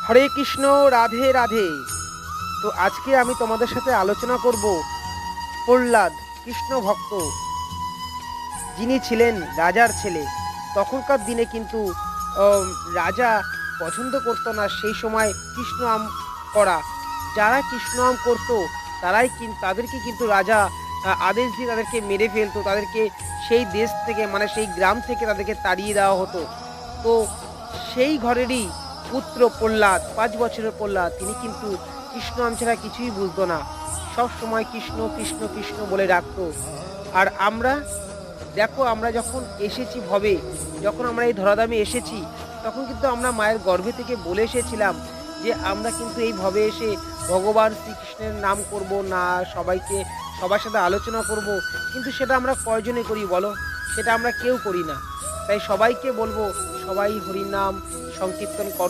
হরে কৃষ্ণ, রাধে রাধে। তো আজকে আমি তোমাদের সাথে আলোচনা করব প্রহ্লাদ, কৃষ্ণ ভক্ত, যিনি ছিলেন রাজার ছেলে। তখনকার দিনে কিন্তু আম, রাজা পছন্দ করতো না সেই সময় কৃষ্ণ আম করা। যারা কৃষ্ণ আম করতো তারাই কিন্তু তাদেরকে কিন্তু রাজা আদেশ দিয়ে তাদেরকে মেরে ফেলতো, তাদেরকে সেই দেশ থেকে মানে সেই গ্রাম থেকে তাদেরকে তাড়িয়ে দেওয়া হতো। তো সেই ঘরেরই পুত্র প্রহ্লাদ, 5 বছরের প্রহ্লাদ, তিনি কিন্তু কৃষ্ণ নাম ছাড়া কিছুই বুঝতো না। সব সময় কৃষ্ণ কৃষ্ণ কৃষ্ণ বলে ডাকতো। আর আমরা দেখো, আমরা যখন এসেছি ভবে, যখন আমরা এই ধরাধামে এসেছি, তখন কিন্তু আমরা মায়ের গর্ভে থেকে বলে এসেছিলাম যে আমরা কিন্তু এই ভবে এসে ভগবান শ্রীকৃষ্ণের নাম করব না, সবাইকে সবার সাথে আলোচনা করব। কিন্তু সেটা আমরা কয়জনে করি বলো? সেটা আমরা কেউ করি না। তাই সবাইকে বলবো, সবাই হরিনাম সংকীর্তন করো।